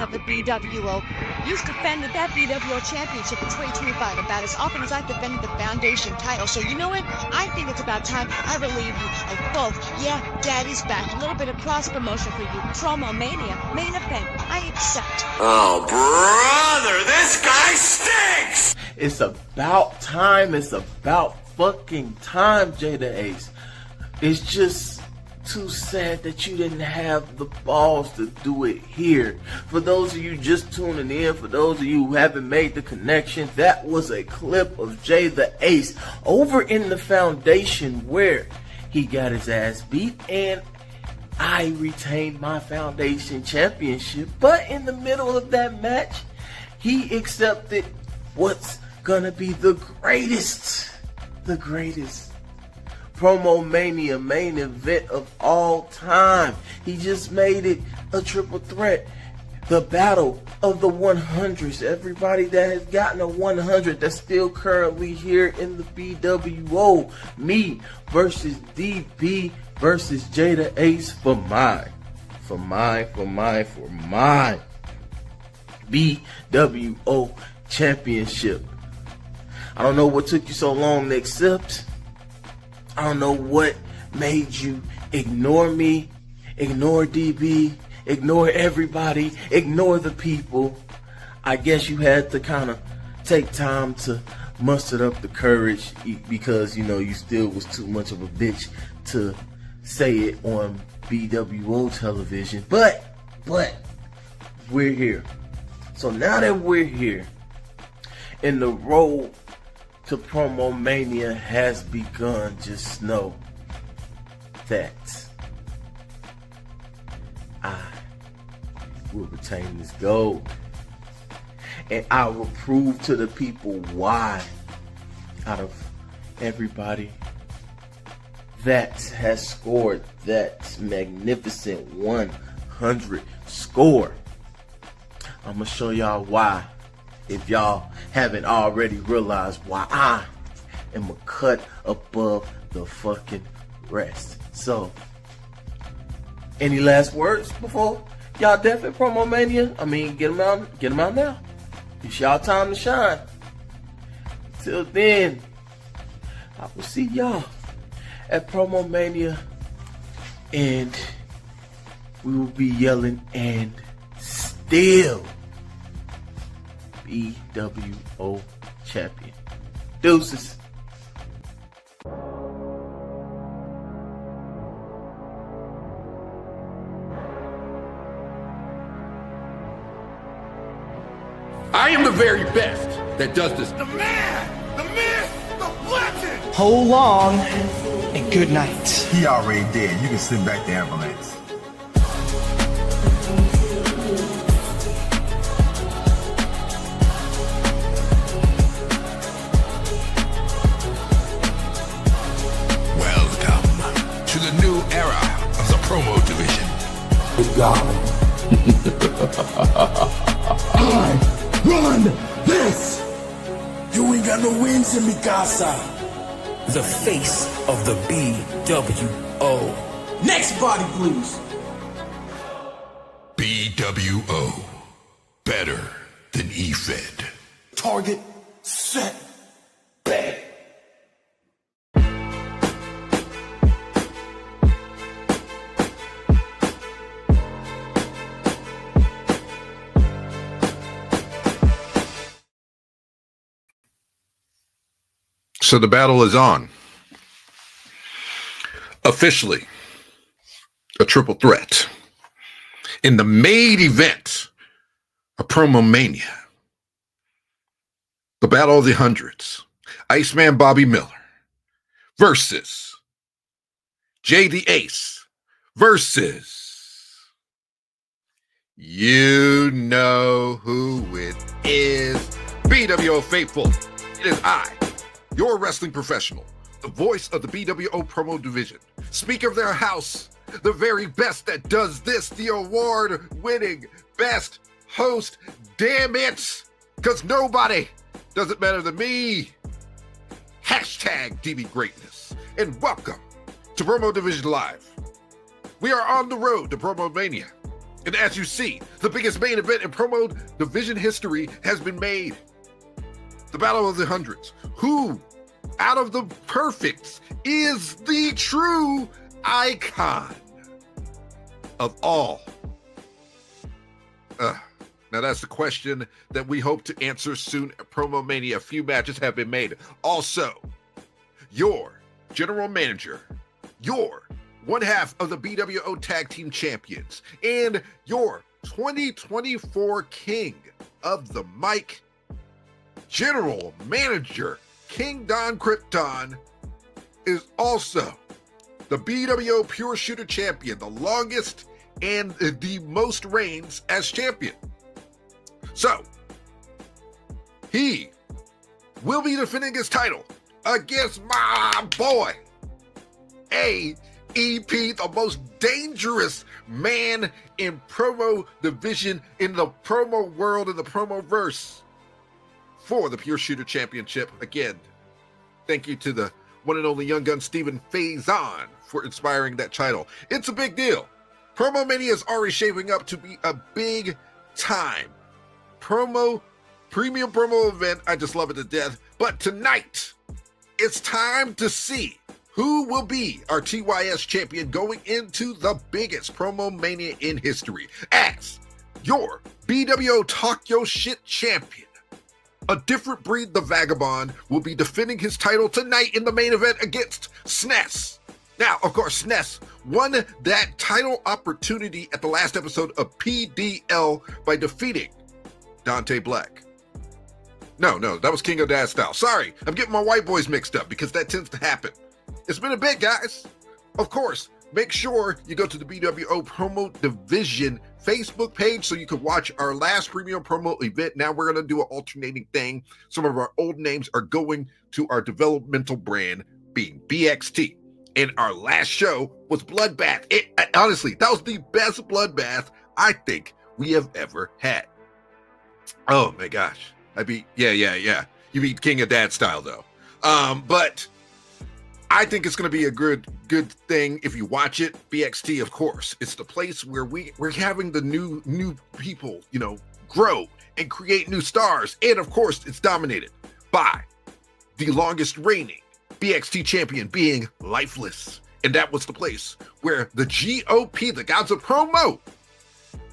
of the bWo. You've defended that bWo championship in 2025 about as often as I've defended the Foundation title. So you know what? I think it's about time I relieve you of both. Yeah, Daddy's back. A little bit of cross promotion for you. Promomania, main event. I accept. Oh, brother, this guy stinks! It's about time. It's about fucking time, Jada Ace. It's just too sad that you didn't have the balls to do it here. For those of you just tuning in, for those of you who haven't made the connection, that was a clip of Jay the Ace over in the Foundation where he got his ass beat and I retained my Foundation championship. But in the middle of that match, he accepted what's gonna be the greatest Promomania main event of all time. He just made it a triple threat. The battle of the 100s. Everybody that has gotten a 100 that's still currently here in the bWo. Me versus DB versus Jada Ace for my bWo championship. I don't know what took you so long to accept. I don't know what made you ignore me, ignore DB, ignore everybody, ignore the people. I guess you had to kind of take time to muster up the courage because, you know, you still was too much of a bitch to say it on bWo television. But we're here. So now that we're here and the Road to Promomania has begun, just know that I will retain this gold. And I will prove to the people why, out of everybody that has scored that magnificent 100 score, I'm going to show y'all why. If y'all haven't already realized why I am a cut above the fucking rest. So, any last words before y'all def at Promomania? I mean, get them out now. It's y'all time to shine. Till then, I will see y'all at Promomania, and we will be yelling and still bWo champion. Deuces. I am the very best that does this. The man, the myth, the legend! Hold long and good night. He already dead. You can send back the ambulance. Welcome to the new era of the promo division. I run this! You ain't got no wins in me, Casa. The face of the bWo. Next body, please. bWo. Better than E-Fed. Target, set, bet. So the battle is on. Officially, a triple threat. In the main event of Promomania, the Battle of the Hundreds, Iceman Bobby Miller versus Jay the Ace versus, you know who it is, bWo faithful. It is I, your wrestling professional, the voice of the bWo promo division, speaker of their house, the very best that does this, the award-winning best host, damn it, because nobody does it better than me. Hashtag DB Greatness, and welcome to Promo Division Live. We are on the road to Promomania. And as you see, the biggest main event in promo division history has been made. The Battle of the Hundreds. Who, out of the perfects, is the true icon of all? Now that's the question that we hope to answer soon at Promomania. A few matches have been made. Also, your general manager, your one half of the bWo Tag Team Champions, and your 2024 King of the Mic, General Manager King Don Krypton, is also the bWo Pure Shooter Champion, the longest and the most reigns as champion. So, he will be defending his title against my boy, AEP, the most dangerous man in promo division, in the promo world, in the promo verse, for the Pure Shooter Championship. Again, thank you to the one and only Young Gun Steven Faison for inspiring that title. It's a big deal. Promomania is already shaping up to be a big time premium promo event. I just love it to death. But tonight, it's time to see who will be our TYS champion going into the biggest Promomania in history as your bWo Talk Yo Shit champion. A different breed, the Vagabond, will be defending his title tonight in the main event against SNES. Now, of course, SNES won that title opportunity at the last episode of PDL by defeating Dante Black. No, that was King of Dad Style. Sorry, I'm getting my white boys mixed up because that tends to happen. It's been a bit, guys. Of course, make sure you go to the bWo Promo Division Facebook page so you can watch our last premium promo event. Now we're going to do an alternating thing. Some of our old names are going to our developmental brand, being BXT. And our last show was Bloodbath. Honestly, that was the best Bloodbath I think we have ever had. Oh my gosh. Yeah. You beat King of Dad Style though. But I think it's going to be a good thing if you watch it. BXT, of course, it's the place where we're having the new people, grow and create new stars. And of course, it's dominated by the longest reigning BXT champion being lifeless. And that was the place where the GOP, the gods of promo,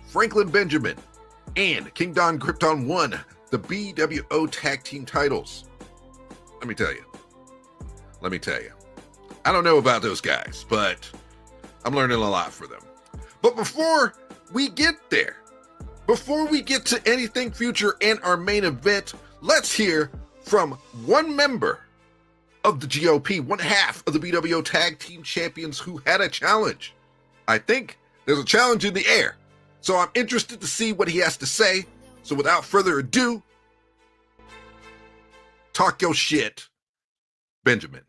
Franklin Benjamin and King Don Krypton won the bWo tag team titles. Let me tell you. I don't know about those guys, but I'm learning a lot for them. But before we get there, before we get to anything future and our main event, let's hear from one member of the GOP, one half of the bWo Tag Team Champions who had a challenge. I think there's a challenge in the air. So I'm interested to see what he has to say. So without further ado, talk your shit, Benjamin.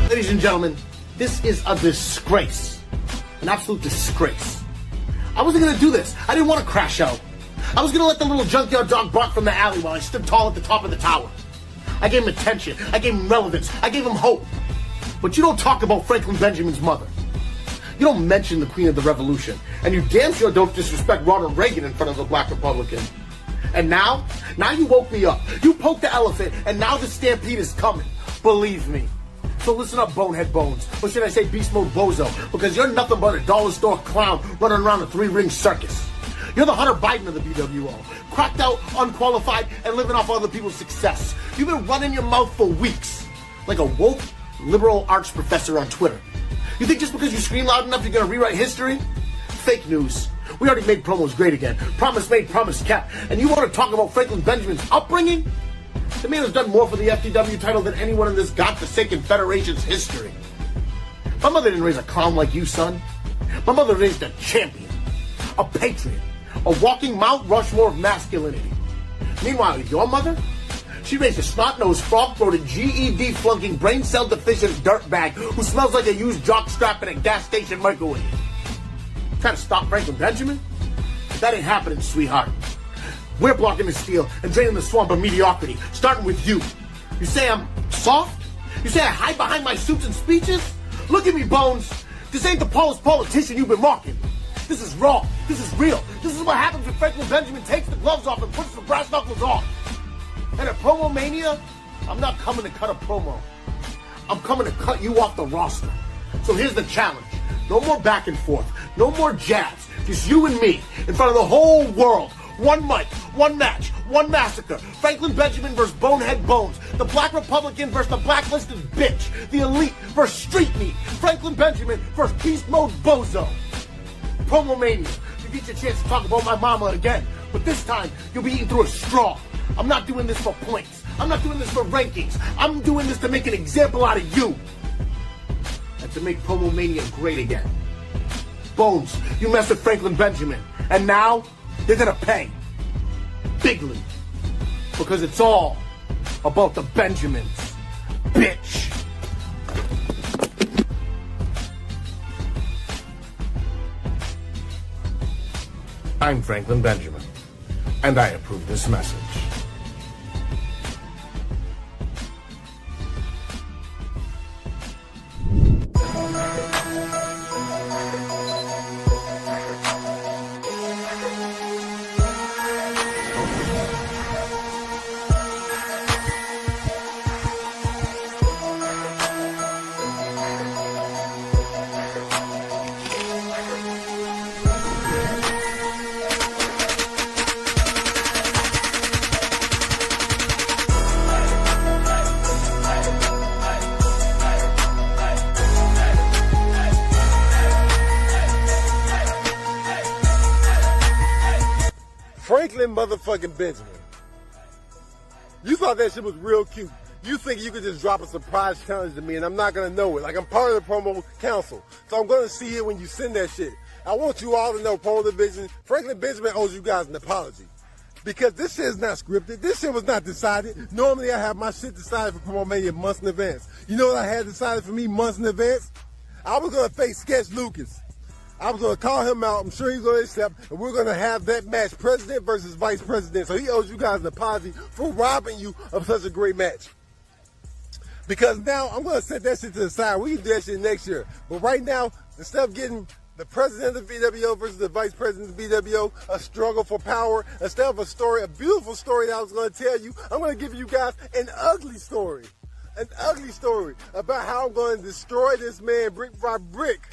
Ladies and gentlemen, this is a disgrace. An absolute disgrace. I wasn't going to do this. I didn't want to crash out. I was going to let the little junkyard dog bark from the alley while I stood tall at the top of the tower. I gave him attention. I gave him relevance. I gave him hope. But you don't talk about Franklin Benjamin's mother. You don't mention the Queen of the Revolution. And you damn sure don't disrespect Ronald Reagan in front of the Black Republican. And now you woke me up. You poked the elephant, and now the stampede is coming. Believe me. So listen up, Bonehead Bones. Or should I say Beast Mode Bozo? Because you're nothing but a dollar store clown running around a three-ring circus. You're the Hunter Biden of the bWo. Cracked out, unqualified, and living off other people's success. You've been running your mouth for weeks. Like a woke, liberal arts professor on Twitter. You think just because you scream loud enough you're going to rewrite history? Fake news. We already made promos great again. Promise made, promise kept. And you want to talk about Franklin Benjamin's upbringing? The man has done more for the FTW title than anyone in this godforsaken federation's history. My mother didn't raise a clown like you, son. My mother raised a champion, a patriot, a walking Mount Rushmore of masculinity. Meanwhile, your mother? She raised a snot-nosed, frog-throated, GED flunking, brain cell deficient dirtbag who smells like a used jockstrap in a gas station microwave. Trying to stop Franklin Benjamin? That ain't happening, sweetheart. We're blocking the steal and draining the swamp of mediocrity, starting with you. You say I'm soft? You say I hide behind my suits and speeches? Look at me, Bones. This ain't the polished politician you've been mocking. This is raw. This is real. This is what happens when Franklin Benjamin takes the gloves off and puts the brass knuckles on. And at Promomania, I'm not coming to cut a promo. I'm coming to cut you off the roster. So here's the challenge. No more back and forth. No more jabs. Just you and me in front of the whole world. One mic, one match, one massacre. Franklin Benjamin versus Bonehead Bones. The Black Republican versus the blacklisted bitch. The elite versus street meat. Franklin Benjamin versus beast mode bozo. Promomania. You get your chance to talk about my mama again. But this time, you'll be eating through a straw. I'm not doing this for points. I'm not doing this for rankings. I'm doing this to make an example out of you. And to make Promomania great again. Bones, you messed with Franklin Benjamin. And now, you're gonna pay. Bigly. Because it's all about the Benjamins. Bitch. I'm Franklin Benjamin, and I approve this message. Franklin motherfucking Benjamin. You thought that shit was real cute. You think you could just drop a surprise challenge to me and I'm not gonna know it. Like I'm part of the promo council. So I'm gonna see it when you send that shit. I want you all to know, promo division, Franklin Benjamin owes you guys an apology. Because this shit is not scripted. This shit was not decided. Normally I have my shit decided for Promomania months in advance. You know what I had decided for me months in advance? I was gonna face Sketch Lucas. I was going to call him out. I'm sure he's going to accept. And we're going to have that match, president versus vice president. So he owes you guys an apology for robbing you of such a great match. Because now I'm going to set that shit to the side. We can do that shit next year. But right now, instead of getting the president of the BWO versus the vice president of the BWO, a struggle for power, instead of a story, a beautiful story that I was going to tell you, I'm going to give you guys an ugly story. An ugly story about how I'm going to destroy this man brick by brick.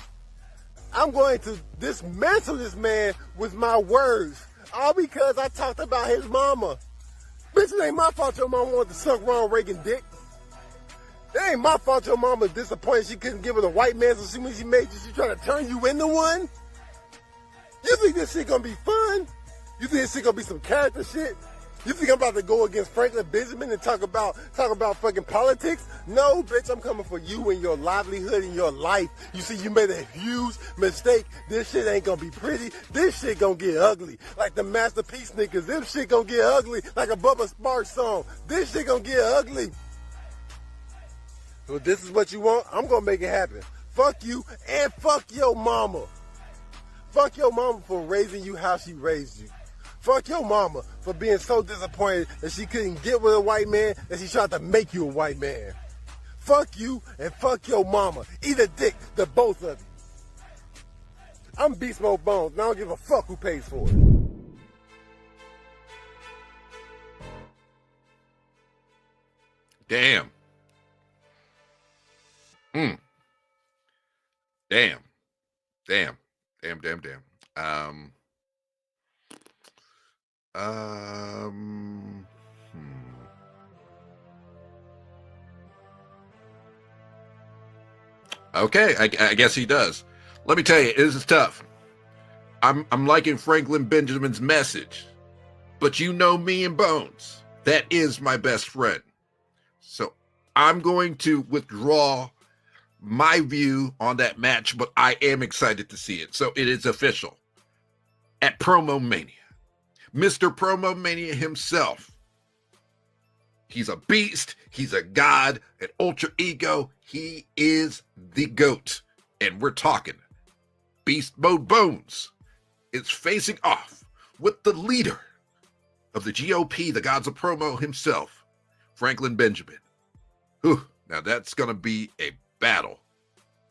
I'm going to dismantle this man with my words. All because I talked about his mama. Bitch, it ain't my fault your mama wanted to suck Ronald Reagan dick. It ain't my fault your mama was disappointed she couldn't give it a white man, so when she made you, she trying to turn you into one? You think this shit gonna be fun? You think this shit gonna be some character shit? You think I'm about to go against Franklin Benjamin and talk about fucking politics? No, bitch, I'm coming for you and your livelihood and your life. You see, you made a huge mistake. This shit ain't gonna be pretty. This shit gonna get ugly. Like the Masterpiece niggas. This shit gonna get ugly. Like a Bubba Sparks song. This shit gonna get ugly. So if this is what you want, I'm gonna make it happen. Fuck you and fuck your mama. Fuck your mama for raising you how she raised you. Fuck your mama for being so disappointed that she couldn't get with a white man that she tried to make you a white man. Fuck you and fuck your mama. Eat a dick to both of you. I'm Beast Mode Bones and I don't give a fuck who pays for it. Damn. Damn. Damn. Damn, damn, damn. Okay, I guess he does. Let me tell you, this is tough. I'm liking Franklin Benjamin's message, but you know me and Bones. That is my best friend. So I'm going to withdraw my view on that match, but I am excited to see it. So it is official. At Promomania, Mr. Promomania himself. He's a beast. He's a god, an ultra ego. He is the GOAT. And we're talking Beast Mode Bones is facing off with the leader of the GOP, the gods of promo himself, Franklin Benjamin. Whew, now that's going to be a battle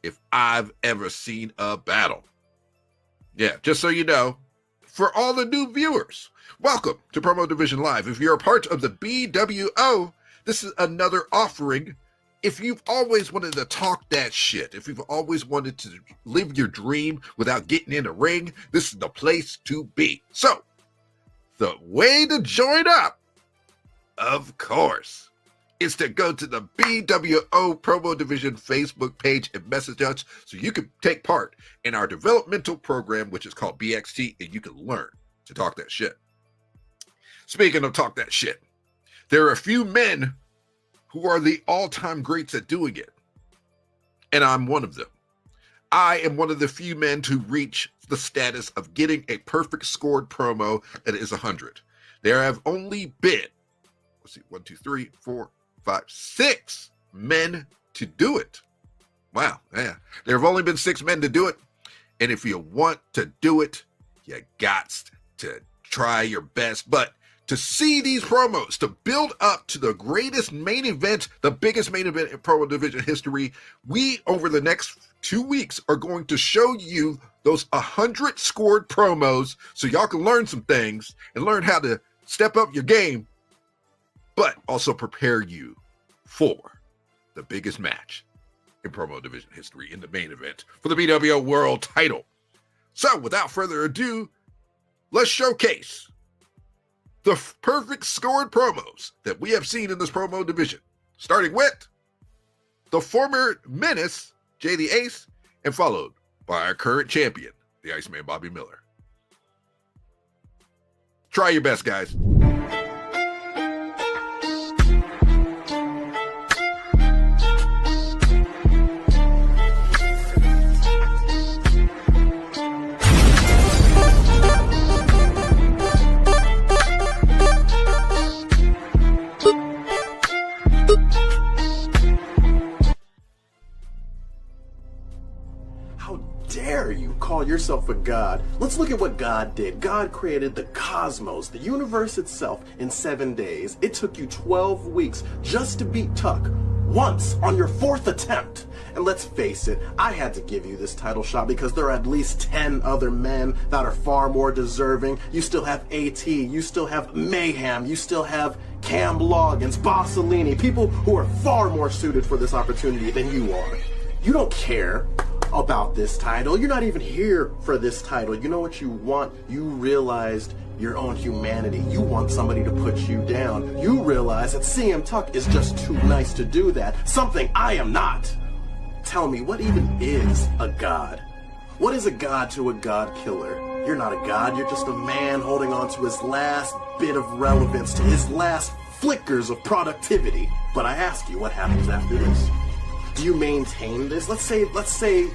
if I've ever seen a battle. Yeah, just so you know, for all the new viewers, welcome to Promo Division Live. If you're a part of the bWo, this is another offering. If you've always wanted to talk that shit, if you've always wanted to live your dream without getting in a ring, this is the place to be. So, the way to join up, of course, is to go to the bWo Promo Division Facebook page and message us so you can take part in our developmental program, which is called BXT, and you can learn to talk that shit. Speaking of talk that shit, there are a few men who are the all-time greats at doing it, and I'm one of them. I am one of the few men to reach the status of getting a perfect scored promo that is 100. There have only been, let's see, 1, 2, 3, 4, 5, 6 men to do it. Wow, yeah. There have only been 6 men to do it, and if you want to do it, you got to try your best. But to see these promos, to build up to the greatest main event, the biggest main event in Promo Division history, we, over the next 2 weeks, are going to show you those 100 scored promos so y'all can learn some things and learn how to step up your game, but also prepare you for the biggest match in Promo Division history in the main event for the bWo World title. So, without further ado, let's showcase the perfect scored promos that we have seen in this Promo Division, starting with the former Menace, Jay the Ace, and followed by our current champion, the Iceman Bobby Miller. Try your best, guys. Call yourself a god. Let's look at what God did. God created the cosmos, the universe itself, in 7 days. It took you 12 weeks just to beat Tuck once on your 4th attempt. And let's face it, I had to give you this title shot because there are at least 10 other men that are far more deserving. You still have AT, you still have Mayhem, you still have Cam Loggins, Bossolini, people who are far more suited for this opportunity than you are. You don't care about this title. You're not even here for this title. You know what you want? You realized your own humanity. You want somebody to put you down. You realize that CM Tuck is just too nice to do that. Something I am not. Tell me, what even is a god? What is a god to a god killer? You're not a god. You're just a man holding on to his last bit of relevance, to his last flickers of productivity. But I ask you, what happens after this? Do you maintain this? Let's say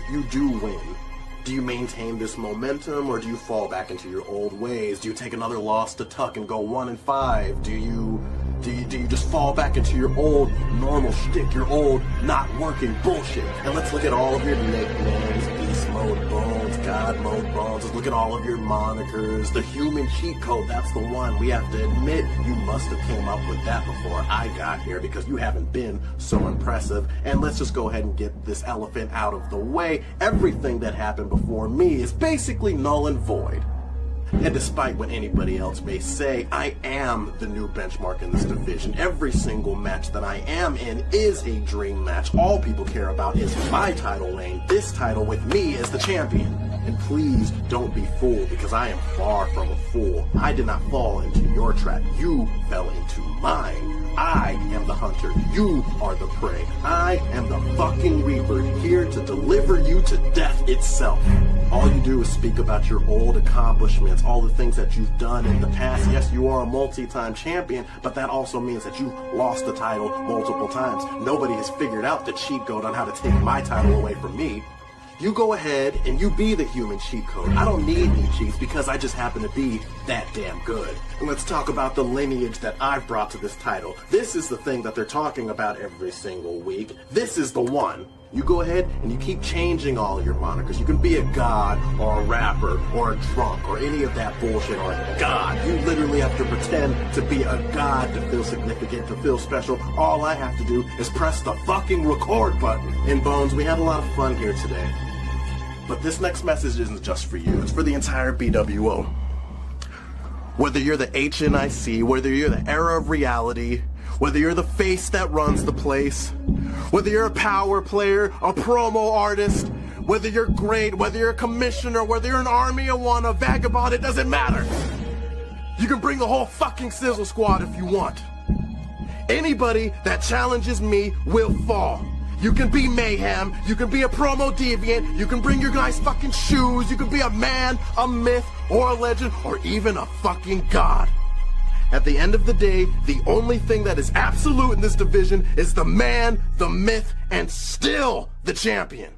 you do win. Do you maintain this momentum, or do you fall back into your old ways? Do you take another loss to Tuck and go 1-5? Do you just fall back into your old normal shtick, your old not working bullshit? And let's look at all of your nicknames: Beast Mode Bones, God Mode Bones. Let's look at all of your monikers. The human cheat code, that's the one. We have to admit, you must have came up with that before I got here, because you haven't been so impressive. And let's just go ahead and get this elephant out of the way. Everything that happened before me is basically null and void. And despite what anybody else may say, I am the new benchmark in this division. Every single match that I am in is a dream match. All people care about is my title reign, this title with me as the champion. And please don't be fooled, because I am far from a fool. I did not fall into your trap. You fell into mine. I am the hunter. You are the prey. I am the fucking Reaper, here to deliver you to death itself. All you do is speak about your old accomplishments, all the things that you've done in the past. Yes, you are a multi-time champion, but that also means that you lost the title multiple times. Nobody has figured out the cheat code on how to take my title away from me. You go ahead and you be the human cheat code. I don't need any cheats because I just happen to be that damn good. And let's talk about the lineage that I've brought to this title. This is the thing that they're talking about every single week. This is the one. You go ahead and you keep changing all your monikers. You can be a god or a rapper or a drunk or any of that bullshit or a god. You literally have to pretend to be a god to feel significant, to feel special. All I have to do is press the fucking record button. In Bones, we had a lot of fun here today. But this next message isn't just for you. It's for the entire bWo. Whether you're the HNIC, whether you're the era of reality, whether you're the face that runs the place, whether you're a power player, a promo artist, whether you're great, whether you're a commissioner, whether you're an army of one, a vagabond, it doesn't matter. You can bring the whole fucking sizzle squad if you want. Anybody that challenges me will fall. You can be mayhem, you can be a promo deviant, you can bring your nice fucking shoes, you can be a man, a myth, or a legend, or even a fucking god. At the end of the day, the only thing that is absolute in this division is the man, the myth, and still the champion.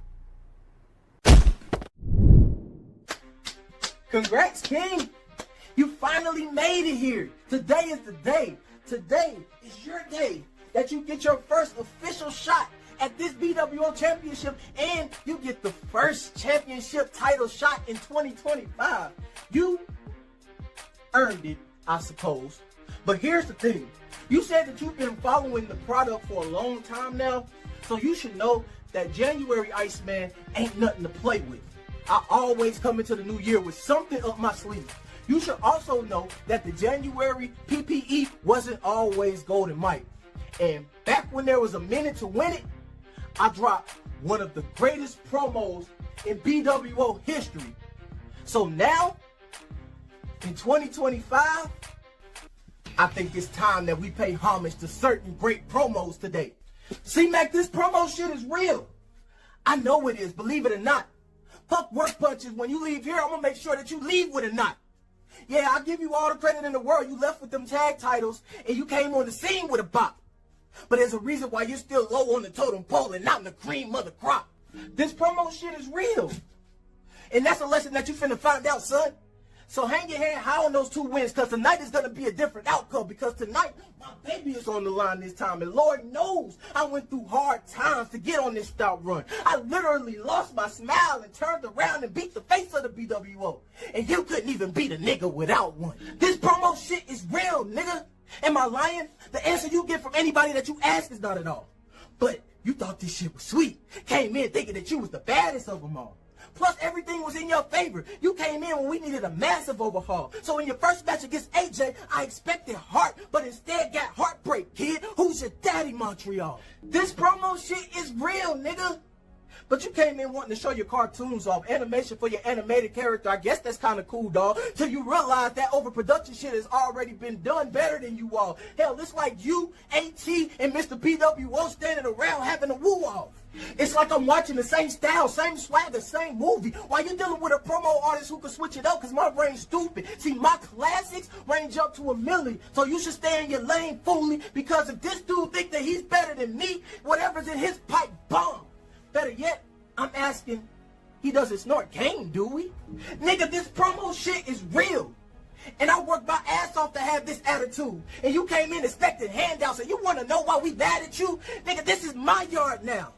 Congrats, King. You finally made it here. Today is the day. Today is your day that you get your first official shot at this bWo championship, and you get the first championship title shot in 2025. You earned it, I suppose. But here's the thing. You said that you've been following the product for a long time now, so you should know that January Iceman ain't nothing to play with. I always come into the new year with something up my sleeve. You should also know that the January PPE wasn't always Golden Mike. And back when there was a minute to win it, I dropped one of the greatest promos in bWo history. So now, in 2025, I think it's time that we pay homage to certain great promos today. See, Mac, this promo shit is real. I know it is, believe it or not. Fuck work punches. When you leave here, I'm gonna make sure that you leave with a knot. Yeah, I'll give you all the credit in the world. You left with them tag titles, and you came on the scene with a bop. But there's a reason why you're still low on the totem pole and not in the cream of the crop. This promo shit is real. And that's a lesson that you finna find out, son. So hang your head high on those 2 wins, because tonight is going to be a different outcome. Because tonight, my baby is on the line this time. And Lord knows I went through hard times to get on this stout run. I literally lost my smile and turned around and beat the face of the bWo. And you couldn't even beat a nigga without one. This promo shit is real, nigga. Am I lying? The answer you get from anybody that you ask is not at all. But you thought this shit was sweet. Came in thinking that you was the baddest of them all. Plus, everything was in your favor. You came in when we needed a massive overhaul. So in your first match against AJ, I expected heart, but instead got heartbreak, kid. Who's your daddy, Montreal? This promo shit is real, nigga. But you came in wanting to show your cartoons off, animation for your animated character. I guess that's kind of cool, dog. Till you realize that overproduction shit has already been done better than you all. Hell, it's like you, AT, and Mr. bWo standing around having a woo-off. It's like I'm watching the same style, same swagger, same movie, while you're dealing with a promo artist who can switch it up, because my brain's stupid. See, my classics range up to 1 million, so you should stay in your lane, fooling, because if this dude think that he's better than me, whatever's in his pipe, bomb. Better yet, I'm asking, he doesn't snort game, do we? Nigga, this promo shit is real. And I worked my ass off to have this attitude. And you came in expecting handouts, and you want to know why we mad at you? Nigga, this is my yard now.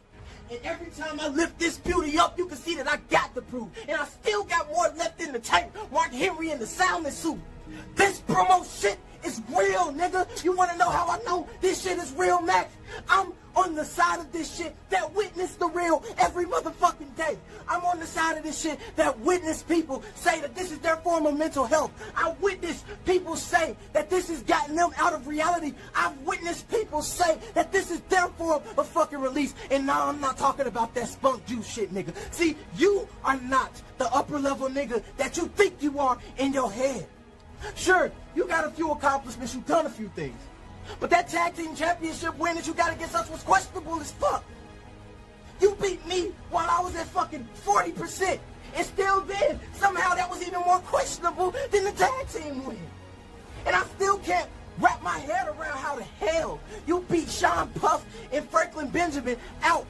And every time I lift this beauty up, you can see that I got the proof. And I still got more left in the tank. Mark Henry in the Salmon suit. This promo shit is real, nigga. You want to know how I know this shit is real, Mac? I'm on the side of this shit that witness the real every motherfucking day. I'm on the side of this shit that witness people say that this is their form of mental health. I witness people say that this has gotten them out of reality. I've witnessed people say that this is their form of fucking release. And now I'm not talking about that spunk juice shit, nigga. See, you are not the upper level nigga that you think you are in your head. Sure, you got a few accomplishments, you've done a few things. But that tag team championship win that you got against us was questionable as fuck. You beat me while I was at fucking 40%. And still then, somehow that was even more questionable than the tag team win. And I still can't wrap my head around how the hell you beat Sean Puff and Franklin Benjamin out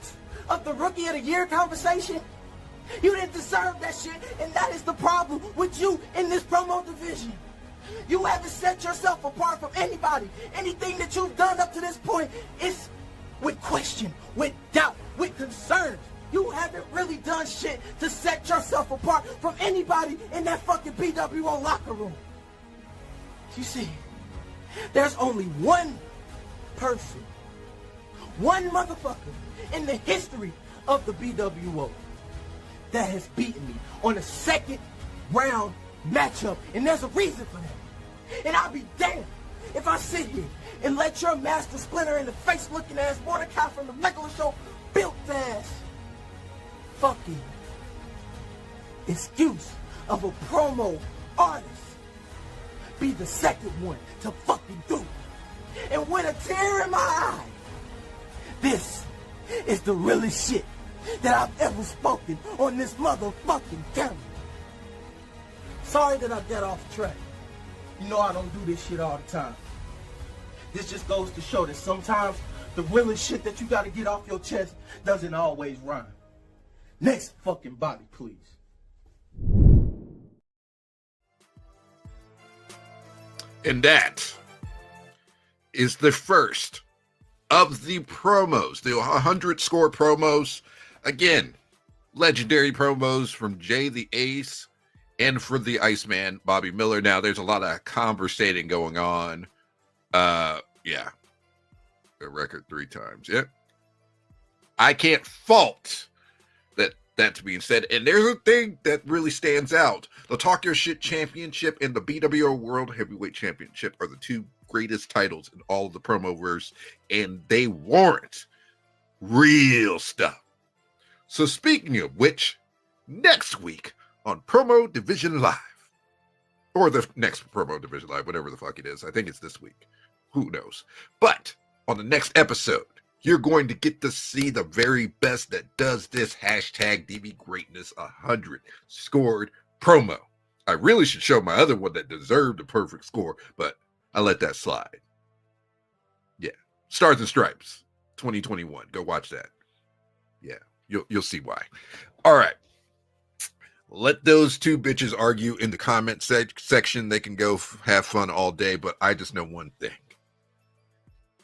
of the Rookie of the Year conversation. You didn't deserve that shit, and that is the problem with you in this promo division. You haven't set yourself apart from anybody. Anything that you've done up to this point is with question, with doubt, with concerns. You haven't really done shit to set yourself apart from anybody in that fucking bWo locker room. You see, there's only one person, one motherfucker in the history of the bWo that has beaten me on a second round matchup, and there's a reason for that. And I'll be damned if I sit here and let your master splinter in the face looking ass Mordecai from the regular show built ass fucking excuse of a promo artist be the second one to fucking do it. And with a tear in my eye, this is the realest shit that I've ever spoken on this motherfucking camera. Sorry that I got off track. You know I don't do this shit all the time. This just goes to show that sometimes the realest shit that you gotta get off your chest doesn't always rhyme. Next fucking body, please. And that is the first of the promos, the 100 score promos. Again, legendary promos from Jay the Ace and for the Iceman, Bobby Miller. Now, there's a lot of conversating going on. Yeah. A record 3 times. Yeah. I can't fault that's being said. And there's a thing that really stands out. The Talk Your Shit Championship and the bWo World Heavyweight Championship are the 2 greatest titles in all of the promoverse, and they warrant real stuff. So speaking of which, next week on Promo Division Live, or the next Promo Division Live, whatever the fuck it is, I think it's this week. Who knows? But on the next episode, you're going to get to see the very best that does this hashtag DB Greatness 100 scored promo. I really should show my other one that deserved a perfect score, but I let that slide. Yeah. Stars and Stripes 2021. Go watch that. Yeah. You'll see why. All right. Let those 2 bitches argue in the comment section. They can go have fun all day, but I just know one thing.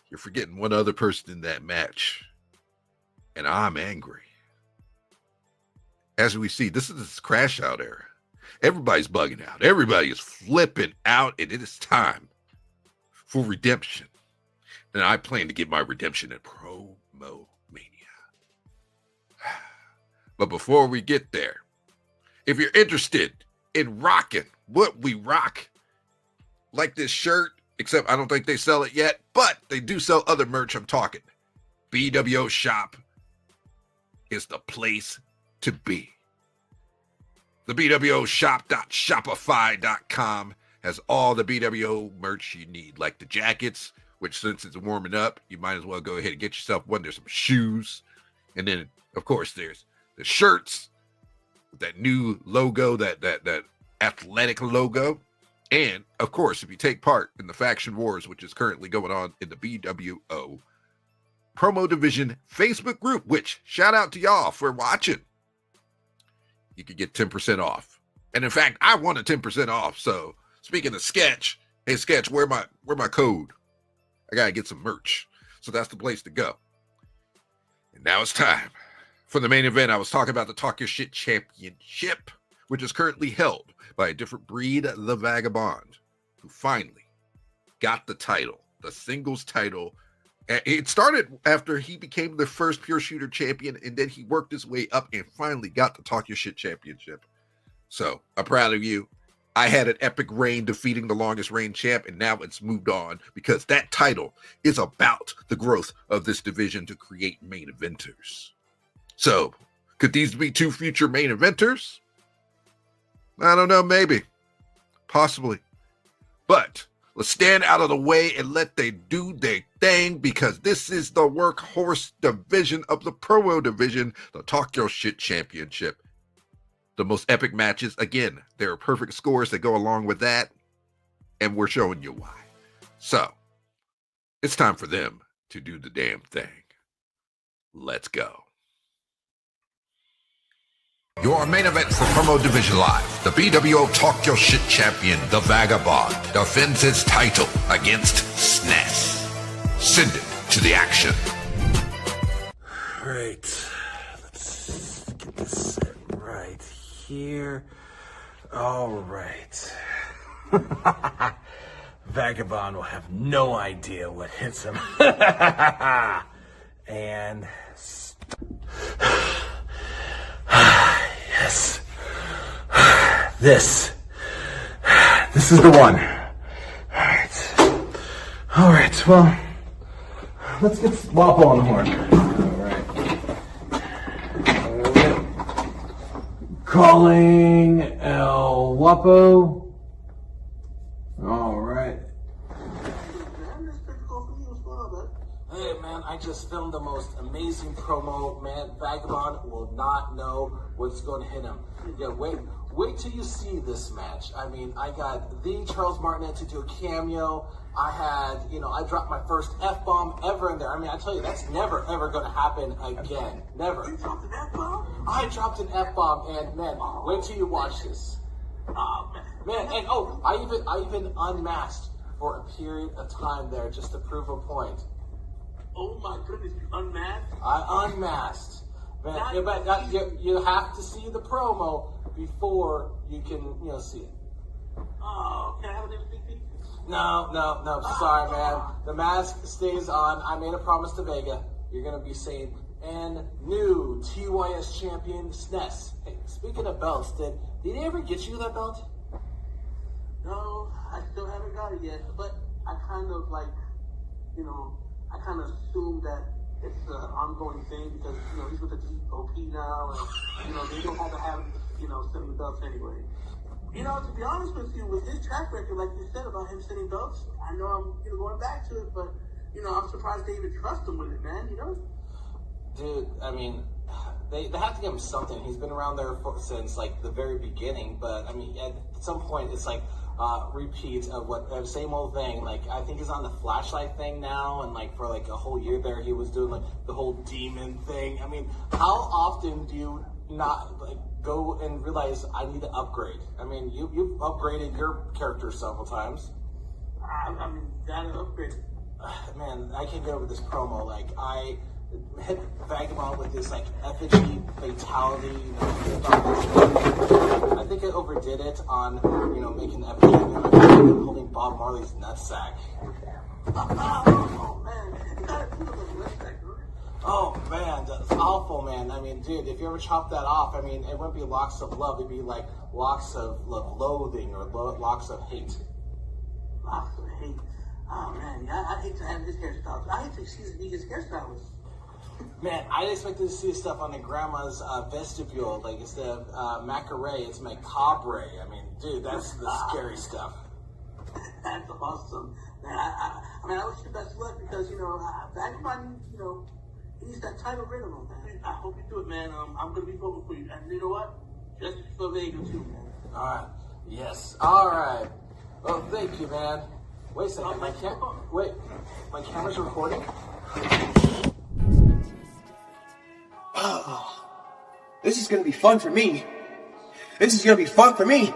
You're forgetting one other person in that match. And I'm angry. As we see, this is this Crashout Era. Everybody's bugging out. Everybody is flipping out, and it is time for redemption. And I plan to get my redemption at Promomania. But before we get there, if you're interested in rocking what we rock, like this shirt, except I don't think they sell it yet, but they do sell other merch. I'm talking bWo Shop is the place to be. The bWo Shop.shopify.com has all the bWo merch you need, like the jackets, which since it's warming up, you might as well go ahead and get yourself one. There's some shoes. And then, of course, there's the shirts, that new logo, that athletic logo. And, of course, if you take part in the Faction Wars, which is currently going on in the bWo Promo Division Facebook group, which, shout out to y'all for watching, you could get 10% off. And, in fact, I want a 10% off. So, speaking of Sketch, hey, Sketch, where my code? I got to get some merch. So that's the place to go. And now it's time for the main event. I was talking about the Talk Your Shit Championship, which is currently held by a different breed, the Vagabond, who finally got the title, the singles title. It started after he became the first pure shooter champion, and then he worked his way up and finally got the Talk Your Shit Championship. So I'm proud of you. I had an epic reign defeating the longest reign champ, and now it's moved on because that title is about the growth of this division to create main eventers. So, could these be 2 future main eventers? I don't know, maybe. Possibly. But let's stand out of the way and let they do their thing, because this is the workhorse division of the promo division, the Talk Your Shit Championship. The most epic matches, again, there are perfect scores that go along with that, and we're showing you why. So, it's time for them to do the damn thing. Let's go. Your main event for Promo Division Live, the bWo Talk Your Shit Champion, the Vagabond, defends his title against SNES. Send it to the action. Right. Let's get this set right here. All right. Vagabond will have no idea what hits him. And... yes. This is the one. All right, well, let's get WAPO on the horn. All right. Calling El WAPO. All right. Hey man, I just filmed the most amazing promo, man. Vagabond will not know what's going to hit him. Yeah, wait till you see this match. I mean, I got the Charles Martinet to do a cameo. I had, I dropped my first F-bomb ever in there. I mean, I tell you, that's never ever going to happen again. Never. You dropped an F-bomb? I dropped an F-bomb, and man, wait till you watch this. Man, and I even unmasked for a period of time there just to prove a point. Oh my goodness, you unmasked? I unmasked. Man, you have to see the promo before you can, see it. Oh, can I have an MVP? No, sorry, man. The mask stays on. I made a promise to Vega. You're going to be saying, and new TYS Champion SNES. Hey, speaking of belts, did he ever get you that belt? No, I still haven't got it yet, but I kind of I kind of assume that it's an ongoing thing because, he's with the GOP now, and, they don't have to have, sending belts anyway. To be honest with you, with his track record, like you said about him sending belts, I know I'm, going back to it, but, I'm surprised they even trust him with it, man, Dude, I mean, they have to give him something. He's been around there since, the very beginning, but, I mean, at some point, it's repeats of what same old thing. I think he's on the flashlight thing now, and for a whole year there he was doing the whole demon thing. I mean, how often do you not go and realize I need to upgrade? I mean, you've upgraded your character several times. I mean, gotta upgrade. Man, I can't get over this promo. I hit Vagabond with this effigy fatality. I think I overdid it on making the effigy holding Bob Marley's nutsack. Oh man, that's awful, man. I mean, dude, if you ever chop that off, I mean, it wouldn't be locks of love. It'd be locks of loathing or locks of hate. Locks of hate. Oh man, I'd hate to have his hairstyle. I hate to see his hairstylist. Man, I expected to see stuff on the grandma's vestibule, instead of macaray, it's macabre. I mean, dude, that's the scary stuff. That's awesome. Man, I wish you best luck because, Vagabond, he needs that title rid of him, man. I hope you do it, man. I'm going to be voting for you. And you know what? Just for Vega, too, man. All right. Yes. All right. Well, thank you, man. Wait a second. My camera's recording? Oh, this is gonna be fun for me. This is gonna be fun for me.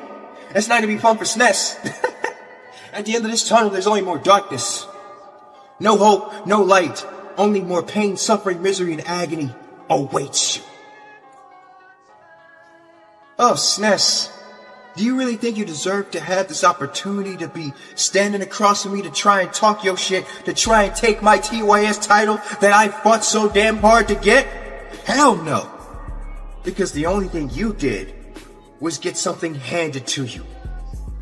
It's not gonna be fun for SNES. At the end of this tunnel, there's only more darkness. No hope, no light. Only more pain, suffering, misery, and agony awaits you. Oh, SNES. Do you really think you deserve to have this opportunity to be standing across from me to try and talk your shit, to try and take my TYS title that I fought so damn hard to get? Hell no. Because the only thing you did was get something handed to you.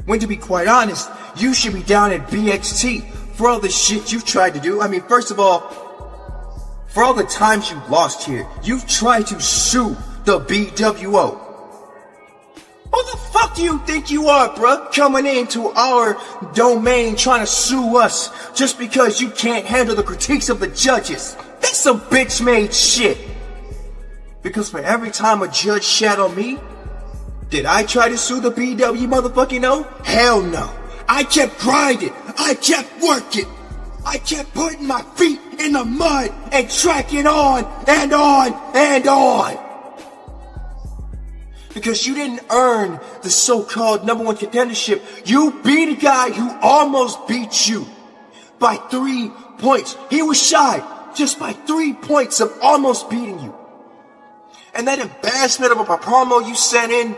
When to be quite honest, you should be down at BXT for all the shit you've tried to do. I mean, first of all, for all the times you lost here, you've tried to sue the bWo. Who the fuck do you think you are, bruh? Coming into our domain trying to sue us just because you can't handle the critiques of the judges. That's some bitch-made shit. Because for every time a judge shat on me, did I try to sue the bW motherfucking no? Hell no. I kept grinding. I kept working. I kept putting my feet in the mud and tracking on and on and on. Because you didn't earn the so-called #1 contendership. You beat a guy who almost beat you by 3 points. He was shy just by 3 points of almost beating you. And that embarrassment of a promo you sent in,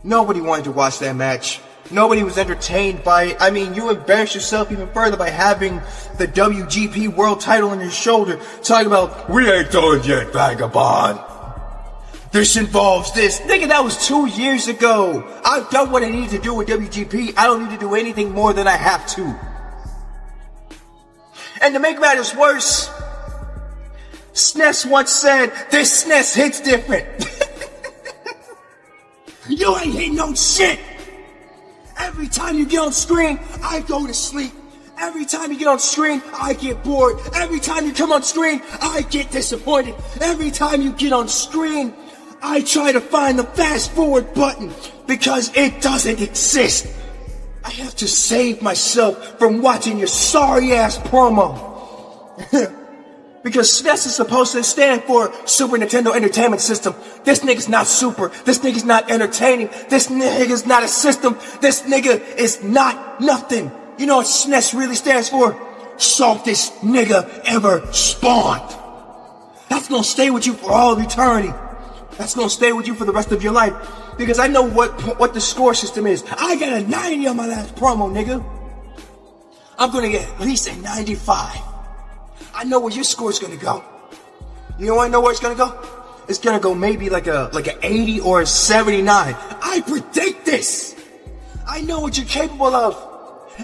nobody wanted to watch that match. Nobody was entertained by it. I mean, you embarrassed yourself even further by having the WGP world title on your shoulder, talking about, we ain't done yet, vagabond. This involves this. Nigga, that was 2 years ago. I've done what I need to do with WGP. I don't need to do anything more than I have to. And to make matters worse, SNES once said, this SNES hits different. You ain't hitting no shit. Every time you get on screen, I go to sleep. Every time you get on screen, I get bored. Every time you come on screen, I get disappointed. Every time you get on screen, I try to find the fast forward button because it doesn't exist. I have to save myself from watching your sorry ass promo. Because SNES is supposed to stand for Super Nintendo Entertainment System. This nigga's not super. This nigga's not entertaining. This nigga's not a system. This nigga is not nothing. You know what SNES really stands for? Softest nigga ever spawned. That's gonna stay with you for all of eternity. That's gonna stay with you for the rest of your life. Because I know what the score system is. I got a 90 on my last promo, nigga. I'm gonna get at least a 95. I know where your score's gonna go. You know I know where it's gonna go? It's gonna go maybe like a 80 or a 79. I predict this! I know what you're capable of.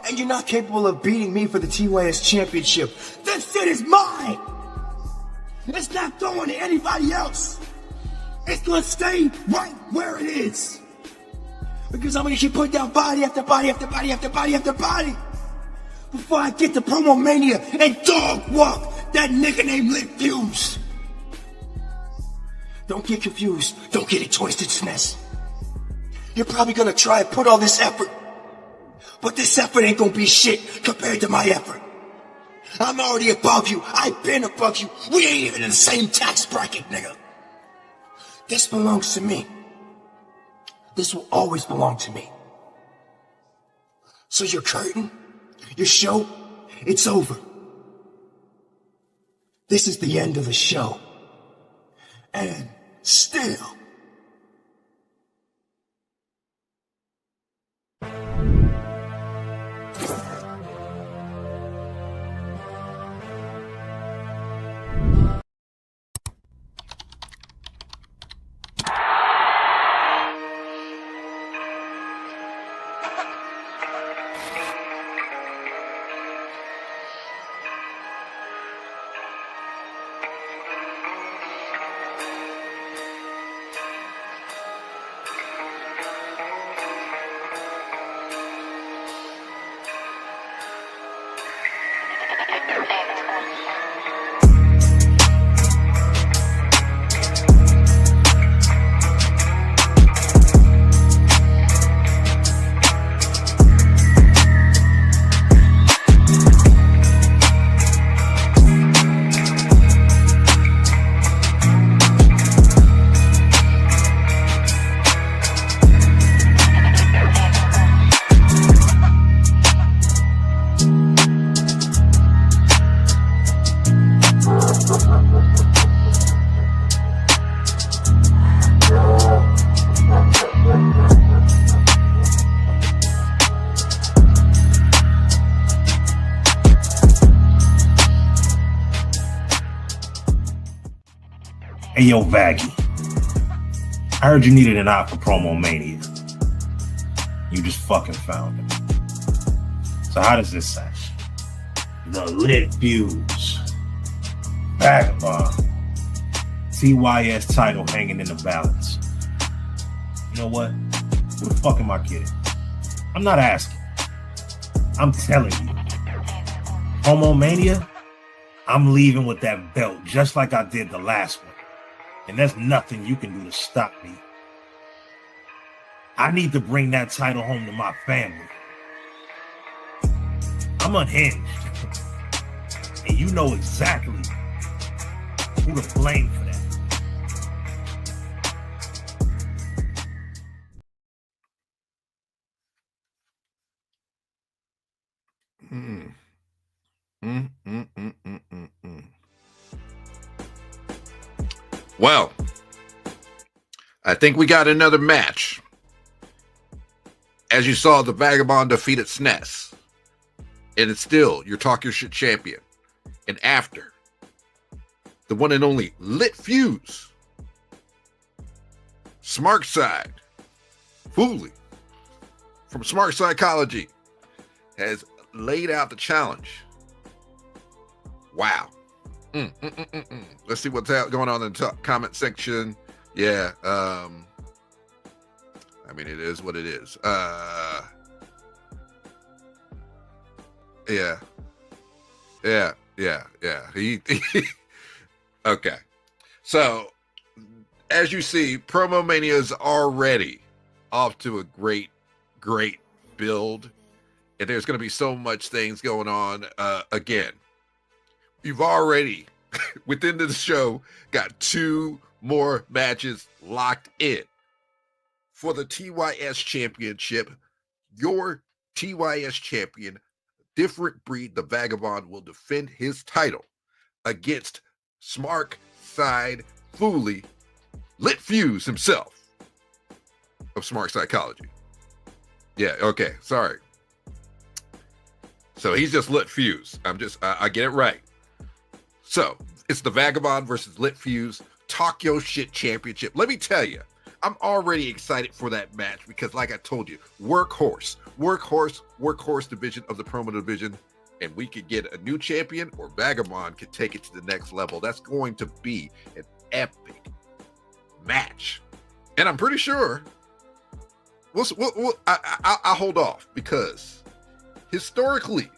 And you're not capable of beating me for the TYS Championship. This shit is mine! It's not going to anybody else. It's gonna stay right where it is. Because I'm gonna keep putting down body after body after body after body after body. Before I get to Promomania and dog walk that nigga named Lit Fuse. Don't get confused. Don't get it twisted, SNES. You're probably gonna try and put all this effort. But this effort ain't gonna be shit compared to my effort. I'm already above you. I've been above you. We ain't even in the same tax bracket, nigga. This belongs to me. This will always belong to me. So your curtain, your show, it's over. This is the end of the show. And still, Hey yo, Vaggy. I heard you needed an eye for Promomania. You just fucking found him. So how does this sound? The Lit Fuse. Vagabond. TYS title hanging in the balance. You know what? Who the fuck am I kidding? I'm not asking. I'm telling you. Promomania, I'm leaving with that belt just like I did the last one. And there's nothing you can do to stop me. I need to bring that title home to my family. I'm unhinged. And you know exactly who to blame for that. Well, I think we got another match. As you saw, the Vagabond defeated SNES. And it's still your Talk Your Shit champion. And after, the one and only Lit Fuse, Smart Side, Fooly, from Smart Psychology, has laid out the challenge. Wow. Let's see what's going on in the comment section. Yeah. I mean, it is what it is. Yeah. Okay. So, as you see, Promomania is already off to a great build. And there's going to be so much things going on. Again, you've already, within the show, got 2 more matches locked in. For the TYS Championship, your TYS Champion, Different Breed, the Vagabond, will defend his title against Smart Side Fooly, Lit Fuse himself of Smart Psychology. Yeah, okay, sorry. So he's just Lit Fuse. I get it right. So it's the Vagabond versus Lit Fuse Talk Your Shit Championship. Let me tell you, I'm already excited for that match because, like I told you, workhorse division of the promo division, and we could get a new champion, or Vagabond could take it to the next level. That's going to be an epic match, and I'm pretty sure I'll hold off because historically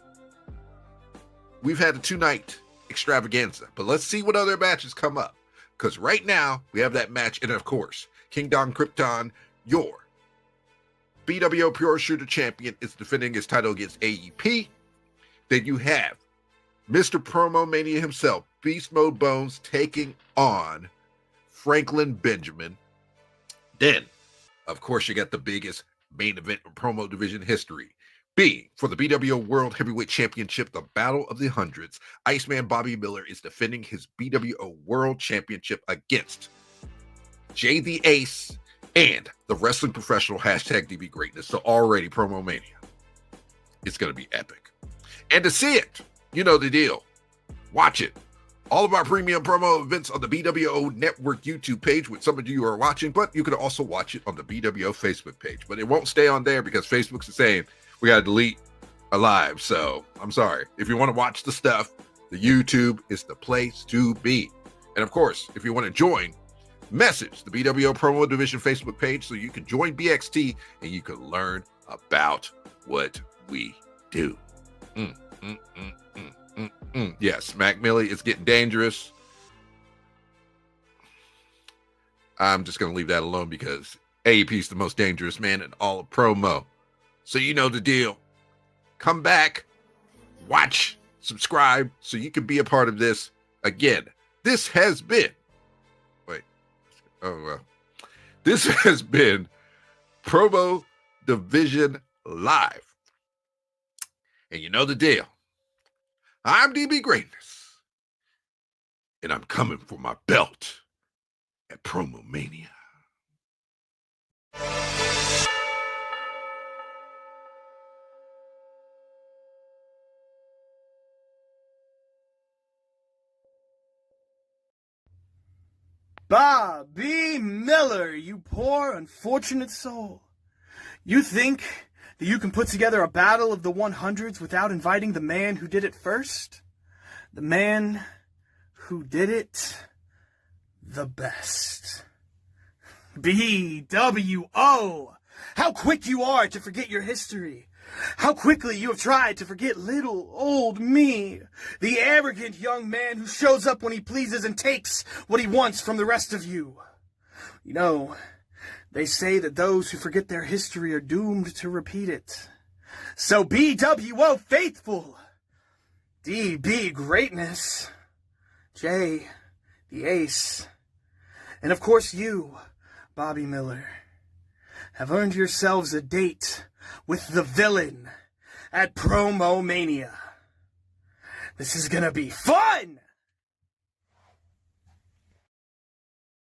we've had a 2-night extravaganza, but let's see what other matches come up, because right now we have that match, and of course, King Don Krypton, your bWo Pure Shooter champion, is defending his title against AEP. Then you have Mr. Promomania himself, Beast Mode Bones, taking on Franklin Benjamin. Then, of course, you got the biggest main event in promo division history, being for the bWo World Heavyweight Championship, the Battle of the Hundreds. Iceman Bobby Miller is defending his bWo World Championship against Jay the Ace and the Wrestling Professional #DB Greatness. So already Promomania, it's going to be epic. And to see it, you know the deal. Watch it. All of our premium promo events on the bWo Network YouTube page, which some of you are watching, but you can also watch it on the bWo Facebook page. But it won't stay on there because Facebook's saying we got to delete a live. So I'm sorry. If you want to watch the stuff, the YouTube is the place to be. And of course, if you want to join, message the bWo Promo Division Facebook page so you can join BXT and you can learn about what we do. Yes, Mac Millie, it's getting dangerous. I'm just going to leave that alone because AEP is the most dangerous man in all of promo. So you know the deal. Come back, watch, subscribe so you can be a part of this. Again, this has been this has been Promo Division Live. And you know the deal. I'm DB Greatness. And I'm coming for my belt at Promomania. Bobby Miller, you poor, unfortunate soul. You think that you can put together a battle of the 100s without inviting the man who did it first? The man who did it the best. bWo! How quick you are to forget your history. How quickly you have tried to forget little old me, the arrogant young man who shows up when he pleases and takes what he wants from the rest of you. You know, they say that those who forget their history are doomed to repeat it. So bWo faithful, DB greatness, J the ace, and of course you, Bobby Miller, have earned yourselves a date with the villain at Promomania. This is gonna be fun!